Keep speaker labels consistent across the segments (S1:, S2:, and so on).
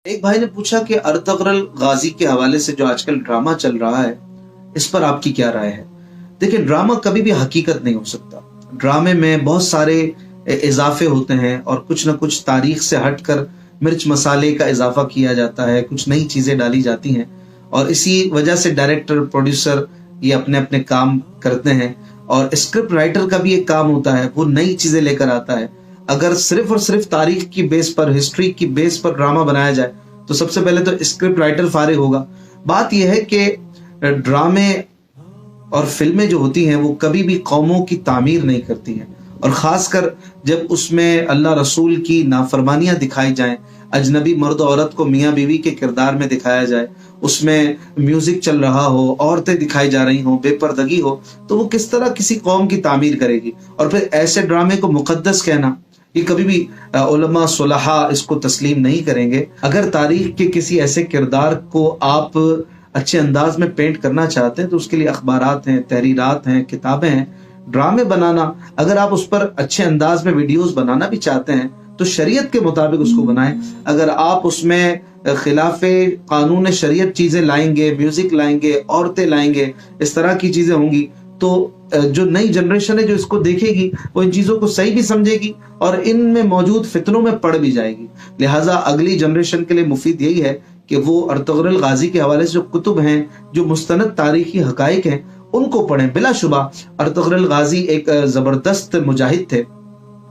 S1: ایک بھائی نے پوچھا کہ ارطغرل غازی کے حوالے سے جو آج کل ڈرامہ چل رہا ہے اس پر آپ کی کیا رائے ہے؟ دیکھیں، ڈرامہ کبھی بھی حقیقت نہیں ہو سکتا. ڈرامے میں بہت سارے اضافے ہوتے ہیں اور کچھ نہ کچھ تاریخ سے ہٹ کر مرچ مسالے کا اضافہ کیا جاتا ہے، کچھ نئی چیزیں ڈالی جاتی ہیں اور اسی وجہ سے ڈائریکٹر پروڈیوسر یہ اپنے اپنے کام کرتے ہیں. اور اسکرپٹ رائٹر کا بھی ایک کام ہوتا ہے، وہ نئی چیزیں لے کر آتا ہے. اگر صرف اور صرف تاریخ کی بیس پر، ہسٹری کی بیس پر ڈرامہ بنایا جائے تو سب سے پہلے تو اسکرپٹ رائٹر فارغ ہوگا. بات یہ ہے کہ ڈرامے اور فلمیں جو ہوتی ہیں وہ کبھی بھی قوموں کی تعمیر نہیں کرتی ہیں، اور خاص کر جب اس میں اللہ رسول کی نافرمانیاں دکھائی جائیں، اجنبی مرد و عورت کو میاں بیوی کے کردار میں دکھایا جائے، اس میں میوزک چل رہا ہو، عورتیں دکھائی جا رہی ہوں، بے پردگی ہو، تو وہ کس طرح کسی قوم کی تعمیر کرے گی؟ اور پھر ایسے ڈرامے کو مقدس کہنا، یہ کبھی بھی علماء صلحاء اس کو تسلیم نہیں کریں گے. اگر تاریخ کے کسی ایسے کردار کو آپ اچھے انداز میں پینٹ کرنا چاہتے ہیں تو اس کے لیے اخبارات ہیں، تحریرات ہیں، کتابیں ہیں. ڈرامے بنانا، اگر آپ اس پر اچھے انداز میں ویڈیوز بنانا بھی چاہتے ہیں تو شریعت کے مطابق اس کو بنائیں. اگر آپ اس میں خلاف قانون شریعت چیزیں لائیں گے، میوزک لائیں گے، عورتیں لائیں گے، اس طرح کی چیزیں ہوں گی، تو جو نئی جنریشن ہے جو اس کو دیکھے گی وہ ان چیزوں کو صحیح بھی سمجھے گی اور ان میں موجود فتنوں میں پڑ بھی جائے گی. لہٰذا اگلی جنریشن کے لیے مفید یہی ہے کہ وہ ارطغرل غازی کے حوالے سے جو کتب ہیں، جو مستند تاریخی حقائق ہیں، ان کو پڑھیں. بلا شبہ ارطغرل غازی ایک زبردست مجاہد تھے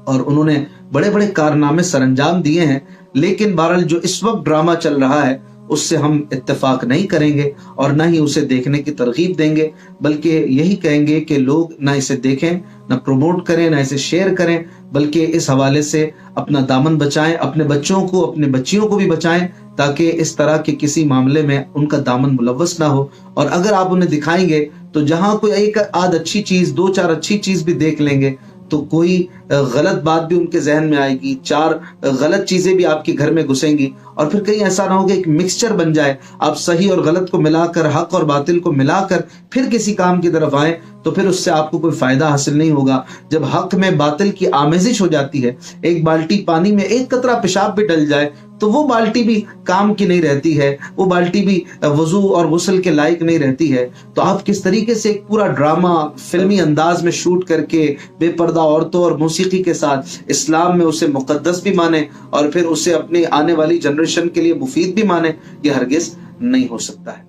S1: اور انہوں نے بڑے بڑے کارنامے سر انجام دیے ہیں، لیکن بہرحال جو اس وقت ڈرامہ چل رہا ہے اس سے ہم اتفاق نہیں کریں گے اور نہ ہی اسے دیکھنے کی ترغیب دیں گے، بلکہ یہی کہیں گے کہ لوگ نہ اسے دیکھیں، نہ پروموٹ کریں، نہ اسے شیئر کریں، بلکہ اس حوالے سے اپنا دامن بچائیں، اپنے بچوں کو، اپنے بچیوں کو بھی بچائیں، تاکہ اس طرح کے کسی معاملے میں ان کا دامن ملوث نہ ہو. اور اگر آپ انہیں دکھائیں گے تو جہاں کوئی ایک آدھ اچھی چیز، دو چار اچھی چیز بھی دیکھ لیں گے تو کوئی غلط بات بھی ان کے ذہن میں آئے گی، چار غلط چیزیں بھی آپ کے گھر میں گھسیں گی، اور پھر کہیں ایسا نہ ہو کہ ایک مکسچر بن جائے، آپ صحیح اور غلط کو ملا کر، حق اور باطل کو ملا کر پھر کسی کام کی طرف آئیں تو پھر اس سے آپ کو کوئی فائدہ حاصل نہیں ہوگا. جب حق میں باطل کی آمیزش ہو جاتی ہے، ایک بالٹی پانی میں ایک قطرہ پیشاب بھی ڈل جائے تو وہ بالٹی بھی کام کی نہیں رہتی ہے، وہ بالٹی بھی وضو اور غسل کے لائق نہیں رہتی ہے. تو آپ کس طریقے سے ایک پورا ڈرامہ فلمی انداز میں شوٹ کر کے بے پردہ عورتوں اور موسیقی کے ساتھ اسلام میں اسے مقدس بھی مانیں اور پھر اسے اپنی آنے والی جنریشن کے لیے مفید بھی مانیں، یہ ہرگز نہیں ہو سکتا ہے.